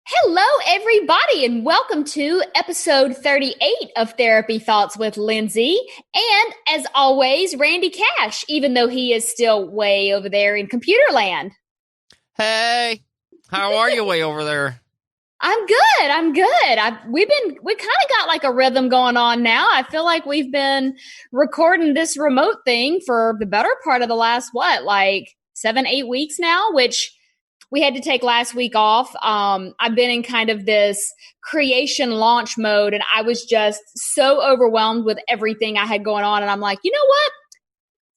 Hello, everybody, and welcome to episode 38 of Therapy Thoughts with Lindsay. And as always, Randy Cash, even though he is still way over there in computer land. Hey, how are you way over there? I'm good. We kind of got like a rhythm going on now. I feel like we've been recording this remote thing for the better part of the last, like 7, 8 weeks now, which we had to take last week off. I've been in kind of this creation launch mode, and I was just so overwhelmed with everything I had going on. And I'm like, you know what?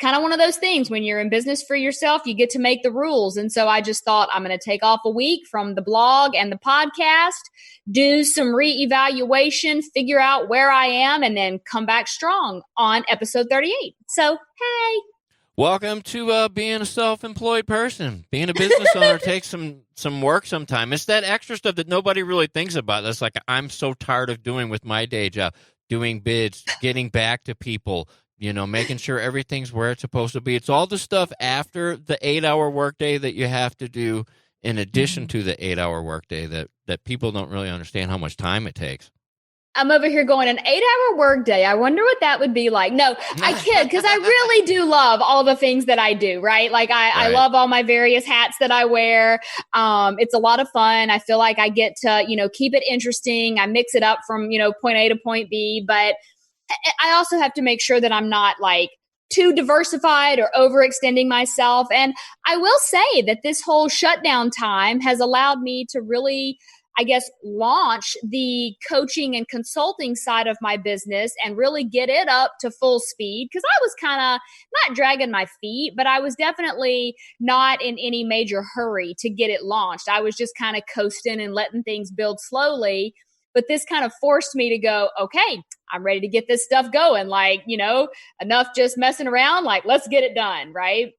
Kind of one of those things when you're in business for yourself, you get to make the rules. And so I just thought I'm going to take off a week from the blog and the podcast, do some reevaluation, figure out where I am, and then come back strong on episode 38. So, hey. Welcome to being a self-employed person. Being a business owner takes some work sometime. It's that extra stuff that nobody really thinks about. That's like I'm so tired of doing with my day job, doing bids, getting back to people, making sure everything's where it's supposed to be. It's all the stuff after the 8-hour workday that you have to do in addition to the 8-hour workday that people don't really understand how much time it takes. I'm over here going an 8-hour workday. I wonder what that would be like. No, I kid, because I really do love all the things that I do, right? Like I love all my various hats that I wear. It's a lot of fun. I feel like I get to, keep it interesting. I mix it up from, point A to point B, but I also have to make sure that I'm not like too diversified or overextending myself. And I will say that this whole shutdown time has allowed me to really, I guess, launch the coaching and consulting side of my business and really get it up to full speed. Because I was kind of not dragging my feet, but I was definitely not in any major hurry to get it launched. I was just kind of coasting and letting things build slowly. But this kind of forced me to go, okay, I'm ready to get this stuff going. Like, enough just messing around. Like, let's get it done. Right.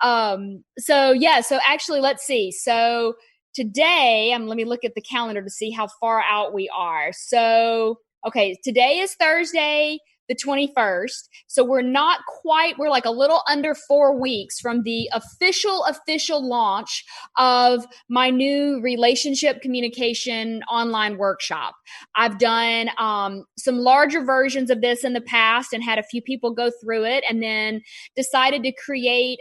So actually, let's see. So today, let me look at the calendar to see how far out we are. So, okay, today is Thursday, the 21st. So we're like a little under 4 weeks from the official launch of my new relationship communication online workshop. I've done some larger versions of this in the past and had a few people go through it, and then decided to create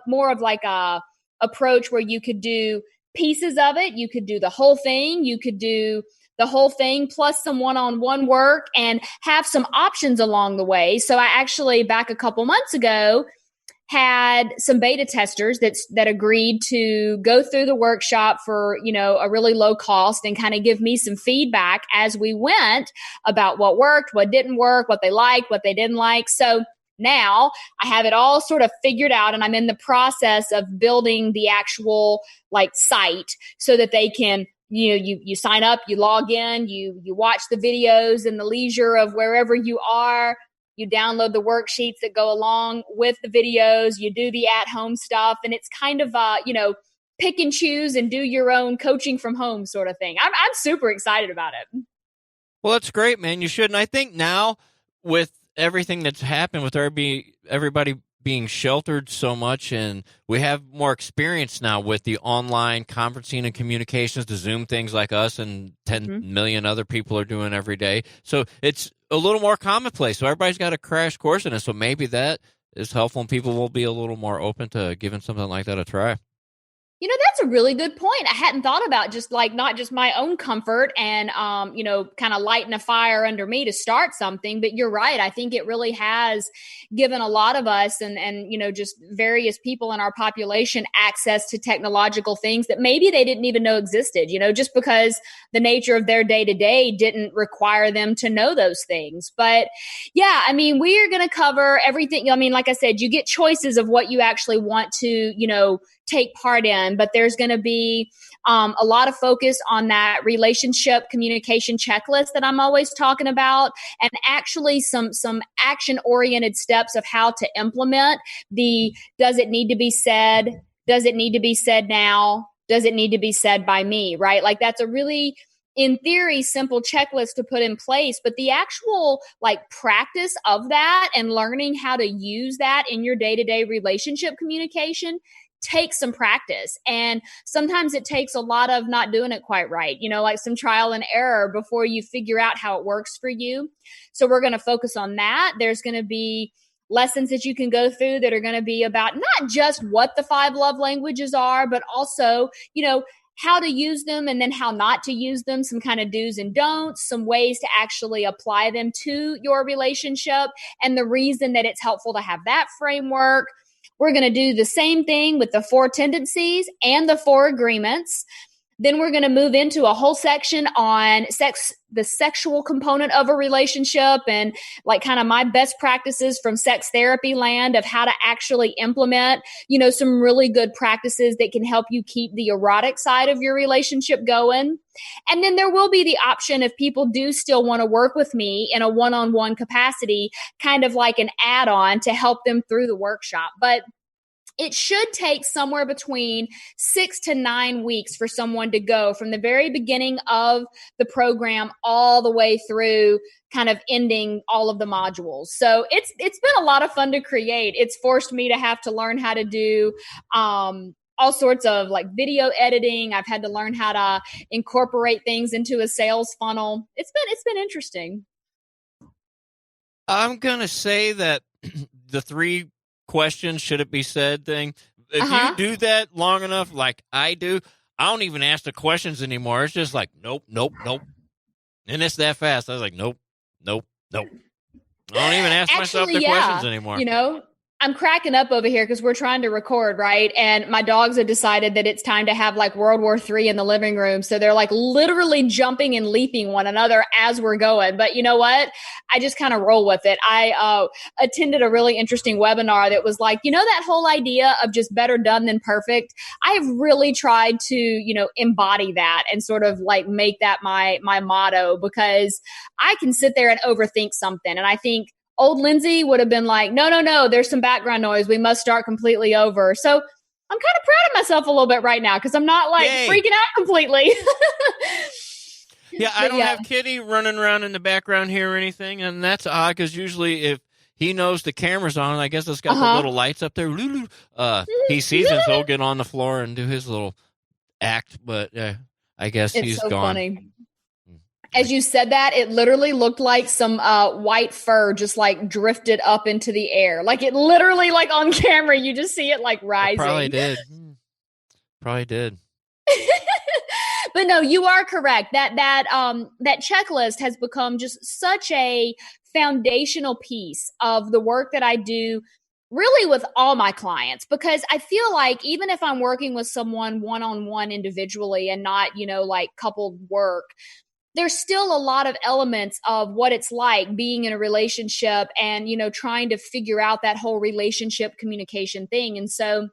more of like a approach where you could do pieces of it. You could do the whole thing. You could do the whole thing plus some one-on-one work and have some options along the way. So I actually, back a couple months ago, had some beta testers that agreed to go through the workshop for, a really low cost and kind of give me some feedback as we went about what worked, what didn't work, what they liked, what they didn't like. So now I have it all sort of figured out, and I'm in the process of building the actual site so that they can, you sign up, you log in, you watch the videos in the leisure of wherever you are. You download the worksheets that go along with the videos. You do the at-home stuff, and it's kind of pick and choose and do your own coaching from home sort of thing. I'm super excited about it. Well, that's great, man. You should. And I think now with everything that's happened with everybody being sheltered so much, and we have more experience now with the online conferencing and communications, the Zoom things like us and 10 million other people are doing every day. So it's a little more commonplace. So everybody's got a crash course in it. So maybe that is helpful, and people will be a little more open to giving something like that a try. That's a really good point. I hadn't thought about just not just my own comfort and, kind of lighting a fire under me to start something. But you're right. I think it really has given a lot of us and just various people in our population access to technological things that maybe they didn't even know existed, just because the nature of their day to day didn't require them to know those things. But yeah, we are going to cover everything. Like I said, you get choices of what you actually want to, take part in, but there's going to be a lot of focus on that relationship communication checklist that I'm always talking about, and actually some action oriented steps of how to implement does it need to be said? Does it need to be said now? Does it need to be said by me? Right? Like that's a really in theory, simple checklist to put in place, but the actual like practice of that and learning how to use that in your day-to-day relationship communication takes some practice. And sometimes it takes a lot of not doing it quite right, like some trial and error before you figure out how it works for you. So we're going to focus on that. There's going to be lessons that you can go through that are going to be about not just what the 5 love languages are, but also, how to use them and then how not to use them, some kind of do's and don'ts, some ways to actually apply them to your relationship, and the reason that it's helpful to have that framework. We're going to do the same thing with the 4 tendencies and the 4 agreements. Then we're going to move into a whole section on the sexual component of a relationship, and like kind of my best practices from sex therapy land of how to actually implement, some really good practices that can help you keep the erotic side of your relationship going. And then there will be the option, if people do still want to work with me in a one-on-one capacity, kind of like an add-on to help them through the workshop. But it should take somewhere between 6 to 9 weeks for someone to go from the very beginning of the program all the way through kind of ending all of the modules. So it's been a lot of fun to create. It's forced me to have to learn how to do all sorts of like video editing. I've had to learn how to incorporate things into a sales funnel. It's been interesting. I'm going to say that the 3 questions, should it be said thing, if you do that long enough like I do, I don't even ask the questions anymore. It's just like nope, and it's that fast. I was like nope. I don't even ask myself the questions anymore. I'm cracking up over here because we're trying to record, right? And my dogs have decided that it's time to have like World War III in the living room. So they're like literally jumping and leaping one another as we're going. But you know what? I just kind of roll with it. I attended a really interesting webinar that was like, that whole idea of just better done than perfect. I've really tried to, embody that and sort of like make that my motto, because I can sit there and overthink something. And I think old Lindsay would have been like, no, there's some background noise. We must start completely over. So I'm kind of proud of myself a little bit right now because I'm not like freaking out completely. Yeah, I don't have Kitty running around in the background here or anything. And that's odd because usually if he knows the camera's on, I guess it's got the little lights up there. He sees it, so he'll get on the floor and do his little act. But I guess he's so gone. Funny. As you said that, it literally looked like some white fur just like drifted up into the air. Like it literally, like on camera, you just see it like rising. Probably did. But no, you are correct. That checklist has become just such a foundational piece of the work that I do really with all my clients, because I feel like even if I'm working with someone one-on-one individually and not, like coupled work, there's still a lot of elements of what it's like being in a relationship and, trying to figure out that whole relationship communication thing. And so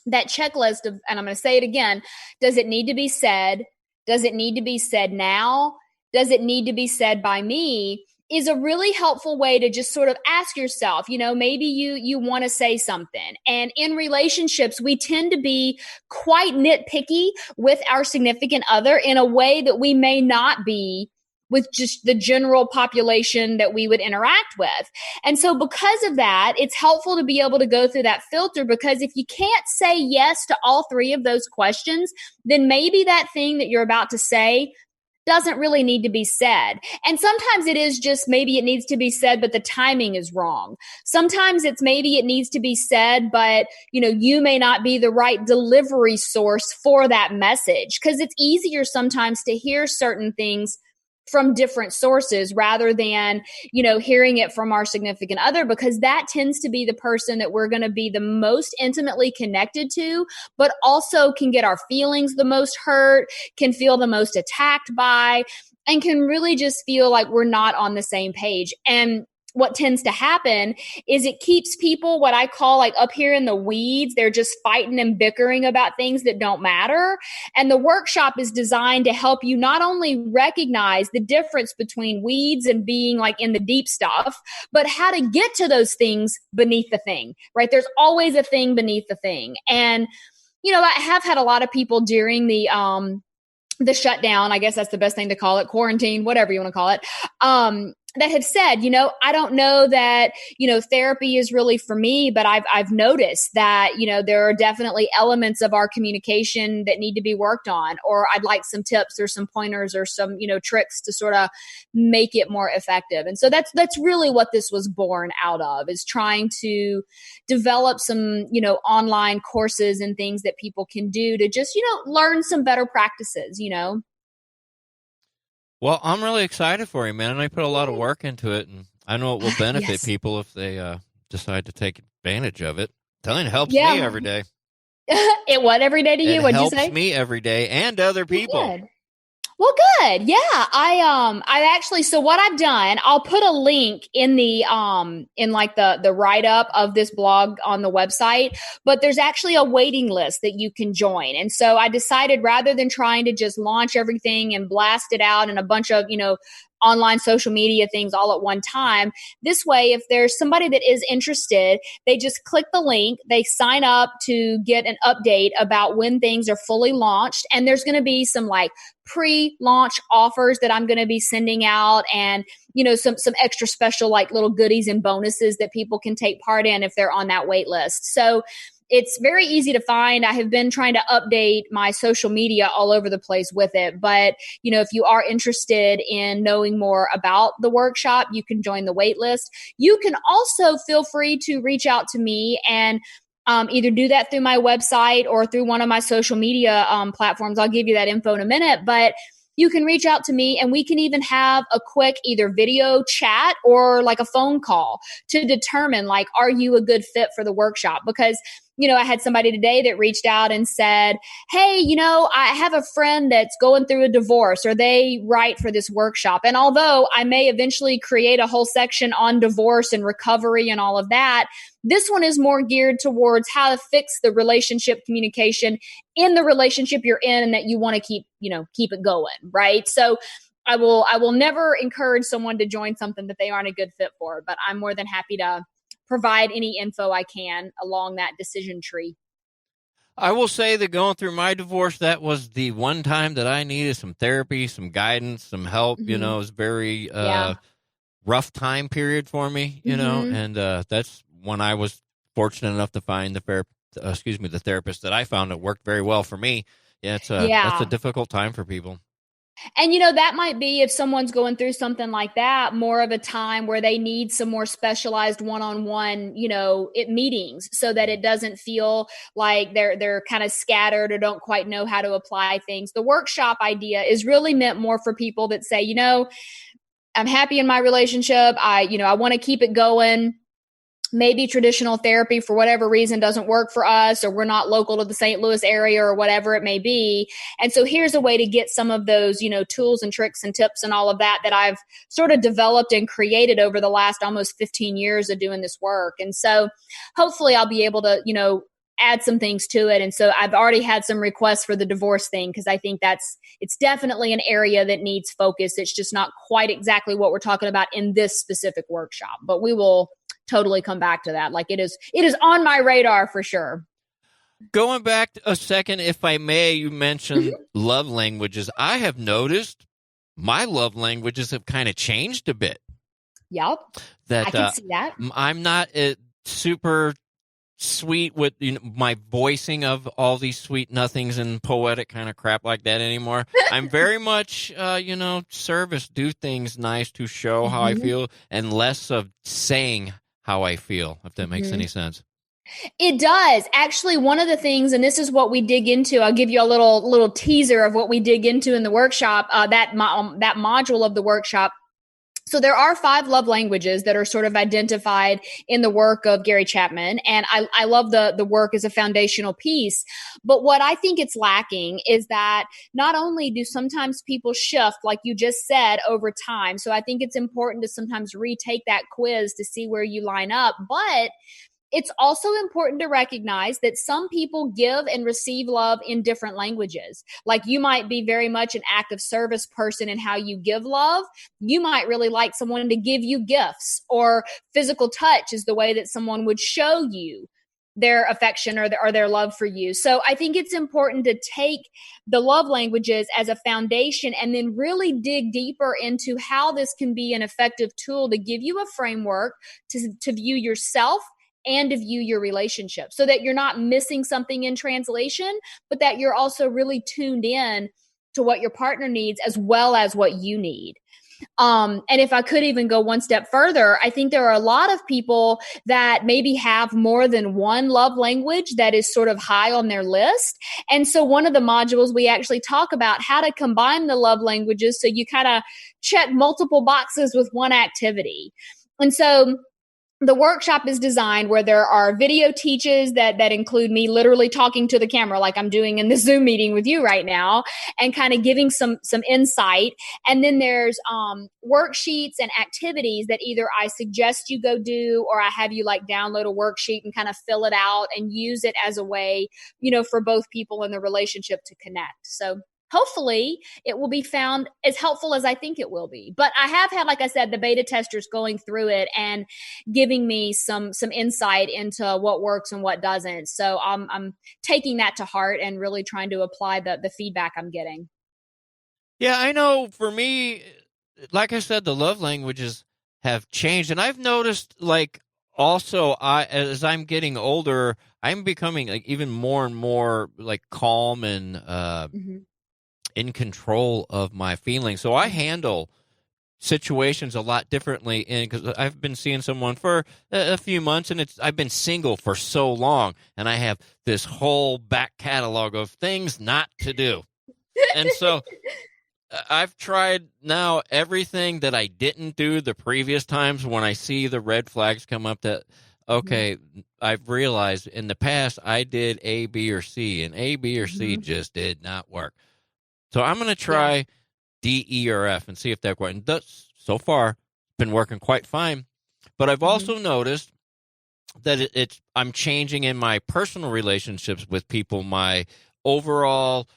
that checklist of, and I'm going to say it again, does it need to be said? Does it need to be said now? Does it need to be said by me? Is a really helpful way to just sort of ask yourself, maybe you want to say something. And in relationships, we tend to be quite nitpicky with our significant other in a way that we may not be with just the general population that we would interact with. And so because of that, it's helpful to be able to go through that filter, because if you can't say yes to all 3 of those questions, then maybe that thing that you're about to say doesn't really need to be said. And sometimes it is just maybe it needs to be said, but the timing is wrong. Sometimes it's maybe it needs to be said, but you may not be the right delivery source for that message, because it's easier sometimes to hear certain things from different sources rather than, hearing it from our significant other, because that tends to be the person that we're going to be the most intimately connected to, but also can get our feelings the most hurt, can feel the most attacked by, and can really just feel like we're not on the same page. And what tends to happen is it keeps people, what I call like up here in the weeds. They're just fighting and bickering about things that don't matter. And the workshop is designed to help you not only recognize the difference between weeds and being like in the deep stuff, but how to get to those things beneath the thing, right? There's always a thing beneath the thing. And, I have had a lot of people during the the shutdown, I guess that's the best thing to call it, quarantine, whatever you want to call it, that have said, I don't know that, therapy is really for me, but I've noticed that, there are definitely elements of our communication that need to be worked on, or I'd like some tips or some pointers or some, tricks to sort of make it more effective. And so that's really what this was born out of, is trying to develop some, online courses and things that people can do to just, learn some better practices. Well, I'm really excited for you, man. And I put a lot of work into it, and I know it will benefit Yes. people if they decide to take advantage of it. I'm telling you, it helps Yeah. me every day. What every day to you? What'd you say? It helps me every day and other people. Good. Well, good. Yeah. I actually, so what I've done, I'll put a link in the, in like the write up of this blog on the website, but there's actually a waiting list that you can join. And so I decided, rather than trying to just launch everything and blast it out in a bunch of, online social media things all at one time. This way, if there's somebody that is interested, they just click the link, they sign up to get an update about when things are fully launched. And there's going to be some like pre-launch offers that I'm going to be sending out, and some extra special like little goodies and bonuses that people can take part in if they're on that wait list. So it's very easy to find. I have been trying to update my social media all over the place with it. But, if you are interested in knowing more about the workshop, you can join the wait list. You can also feel free to reach out to me and either do that through my website or through one of my social media platforms. I'll give you that info in a minute. But you can reach out to me, and we can even have a quick either video chat or like a phone call to determine, like, are you a good fit for the workshop? Because I had somebody today that reached out and said, hey, I have a friend that's going through a divorce. Are they right for this workshop? And although I may eventually create a whole section on divorce and recovery and all of that, this one is more geared towards how to fix the relationship communication in the relationship you're in and that you want to keep it going, right? So I will never encourage someone to join something that they aren't a good fit for, but I'm more than happy to provide any info I can along that decision tree. I will say that going through my divorce, that was the one time that I needed some therapy, some guidance, some help. It was very rough time period for me, and that's when I was fortunate enough to find the therapist that I found that worked very well for me. Yeah, that's a difficult time for people. And, that might be, if someone's going through something like that, more of a time where they need some more specialized one-on-one, meetings, so that it doesn't feel like they're kind of scattered or don't quite know how to apply things. The workshop idea is really meant more for people that say, I'm happy in my relationship. I want to keep it going. Maybe traditional therapy for whatever reason doesn't work for us, or we're not local to the St. Louis area, or whatever it may be. And so here's a way to get some of those, tools and tricks and tips and all of that I've sort of developed and created over the last almost 15 years of doing this work. And so hopefully I'll be able to, add some things to it. And so I've already had some requests for the divorce thing, because I think it's definitely an area that needs focus. It's just not quite exactly what we're talking about in this specific workshop, but we will totally come back to that. Like, it is on my radar for sure. Going back a second, if I may, you mentioned love languages. I have noticed my love languages have kind of changed a bit. Yep. I can see that. I'm not super sweet with my voicing of all these sweet nothings and poetic kind of crap like that anymore. I'm very much, service, do things nice to show how I feel, and less of saying how I feel, if that makes any sense. It does. Actually, one of the things, and this is what we dig into, I'll give you a little teaser of what we dig into in the workshop, that module of the workshop. So there are 5 love languages that are sort of identified in the work of Gary Chapman. And I love the work as a foundational piece. But what I think it's lacking is that not only do sometimes people shift, like you just said, over time. So I think it's important to sometimes retake that quiz to see where you line up. But it's also important to recognize that some people give and receive love in different languages. Like, you might be very much an active service person in how you give love. You might really like someone to give you gifts, or physical touch is the way that someone would show you their affection or their love for you. So I think it's important to take the love languages as a foundation and then really dig deeper into how this can be an effective tool to give you a framework to view yourself and to view your relationship, so that you're not missing something in translation, but that you're also really tuned in to what your partner needs as well as what you need. And if I could even go one step further, I think there are a lot of people that maybe have more than one love language that is sort of high on their list. And so one of the modules, we actually talk about how to combine the love languages so you kind of check multiple boxes with one activity. And so the workshop is designed where there are video teaches that include me literally talking to the camera like I'm doing in this Zoom meeting with you right now, and kind of giving some insight. And then there's worksheets and activities that either I suggest you go do, or I have you like download a worksheet and kind of fill it out and use it as a way, for both people in the relationship to connect. So hopefully it will be found as helpful as I think it will be. But I have had, like I said, the beta testers going through it and giving me some insight into what works and what doesn't. So I'm taking that to heart and really trying to apply the feedback I'm getting. Yeah, I know for me, like I said, the love languages have changed. And I've noticed, like, also, as I'm getting older, I'm becoming like even more and more like calm and in control of my feelings. So I handle situations a lot differently, because I've been seeing someone for a few months, and I've been single for so long, and I have this whole back catalog of things not to do. And so I've tried now everything that I didn't do the previous times. When I see the red flags come up, that okay, I've realized in the past I did A, B, or C, and A, B, or C just did not work. So I'm going to try D, E, or F and see if that works. And that's, so far, been working quite fine. But I've also noticed that I'm changing in my personal relationships with people, my overall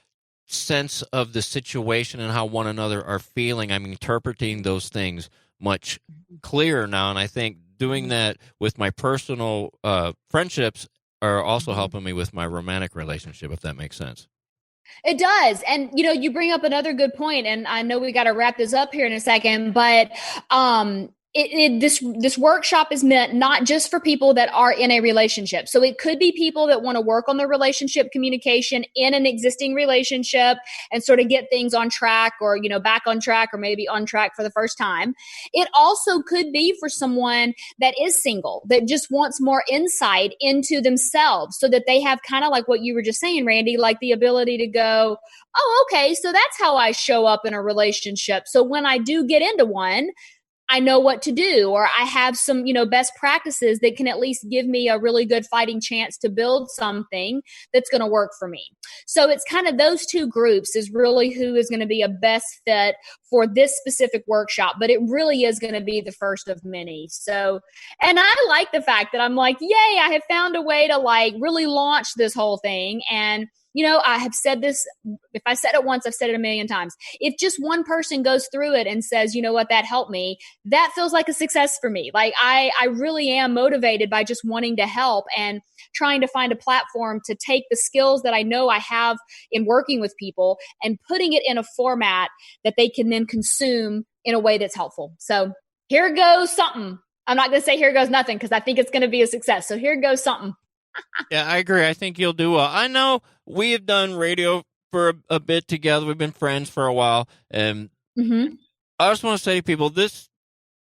sense of the situation and how one another are feeling. I'm interpreting those things much clearer now. And I think doing that with my personal friendships are also helping me with my romantic relationship, if that makes sense. It does. And, you bring up another good point, and I know we got to wrap this up here in a second, but this workshop is meant not just for people that are in a relationship. So it could be people that want to work on their relationship communication in an existing relationship and sort of get things on track, or, back on track, or maybe on track for the first time. It also could be for someone that is single, that just wants more insight into themselves, so that they have kind of like what you were just saying, Randy, like the ability to go, oh, okay, so that's how I show up in a relationship. So when I do get into one, I know what to do, or I have some, best practices that can at least give me a really good fighting chance to build something that's going to work for me. So it's kind of those two groups is really who is going to be a best fit for this specific workshop, but it really is going to be the first of many. So, and I like the fact that I'm like, yay, I have found a way to like really launch this whole thing. And I have said this, if I said it once, I've said it a million times. If just one person goes through it and says, you know what, that helped me, that feels like a success for me. Like I really am motivated by just wanting to help and trying to find a platform to take the skills that I know I have in working with people and putting it in a format that they can then consume in a way that's helpful. So here goes something. I'm not going to say here goes nothing, because I think it's going to be a success. So here goes something. Yeah, I agree. I think you'll do well. I know we have done radio for a bit together. We've been friends for a while. And I just want to say to people, this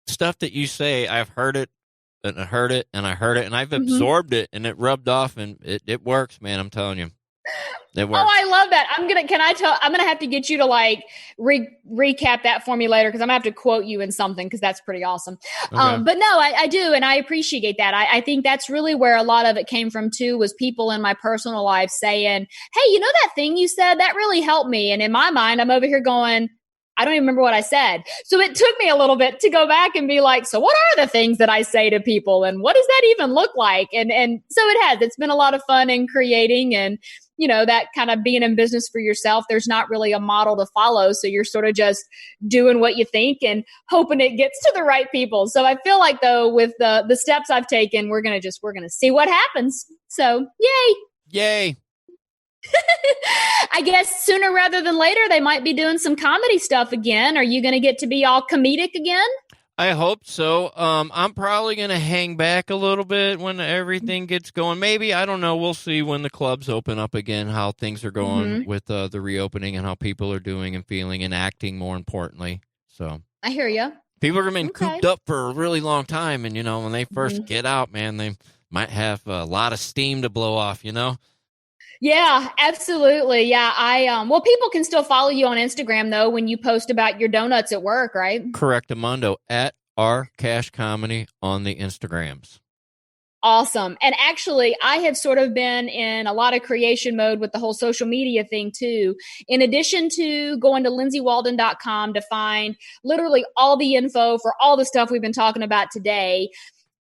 stuff that you say, I've heard it, and I heard it, and I heard it, and I've absorbed it, and it rubbed off, and it works, man. I'm telling you. It works. Oh, I love that. I'm going to have to get you to like recap that for me later, because I'm going to have to quote you in something, because that's pretty awesome. Okay. But no, I do. And I appreciate that. I think that's really where a lot of it came from too, was people in my personal life saying, hey, that thing you said, that really helped me. And in my mind, I'm over here going, I don't even remember what I said. So it took me a little bit to go back and be like, so what are the things that I say to people, and what does that even look like? And so it has. It's been a lot of fun in creating, and that kind of being in business for yourself, there's not really a model to follow. So you're sort of just doing what you think and hoping it gets to the right people. So I feel like, though, with the steps I've taken, we're going to see what happens. So Yay. I guess sooner rather than later, they might be doing some comedy stuff again. Are you going to get to be all comedic again? I hope so. I'm probably going to hang back a little bit when everything gets going. Maybe, I don't know. We'll see when the clubs open up again, how things are going with the reopening and how people are doing and feeling and acting, more importantly. So I hear you. People have been cooped up for a really long time. And, when they first get out, man, they might have a lot of steam to blow off, Yeah, absolutely. Yeah, well, people can still follow you on Instagram, though, when you post about your donuts at work, right? Correctamundo at our Cash Comedy on the Instagrams. Awesome. And actually, I have sort of been in a lot of creation mode with the whole social media thing, too. In addition to going to lindsaywalden.com to find literally all the info for all the stuff we've been talking about today,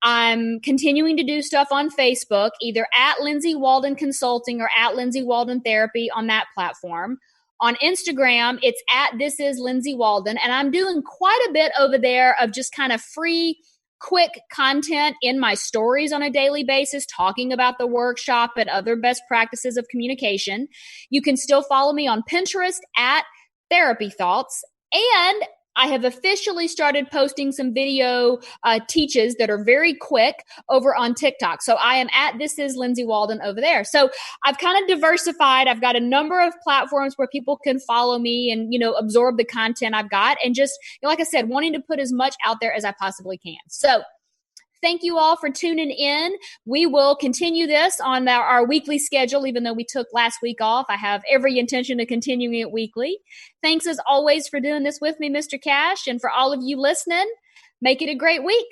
I'm continuing to do stuff on Facebook, either at Lindsay Walden Consulting or at Lindsay Walden Therapy on that platform. On Instagram, it's at This Is Lindsay Walden. And I'm doing quite a bit over there of just kind of free, quick content in my stories on a daily basis, talking about the workshop and other best practices of communication. You can still follow me on Pinterest at Therapy Thoughts. And I have officially started posting some video teaches that are very quick over on TikTok. So I am at This Is Lindsay Walden over there. So I've kind of diversified. I've got a number of platforms where people can follow me and, absorb the content I've got. And just, like I said, wanting to put as much out there as I possibly can. So thank you all for tuning in. We will continue this on our weekly schedule, even though we took last week off. I have every intention of continuing it weekly. Thanks as always for doing this with me, Mr. Cash. And for all of you listening, make it a great week.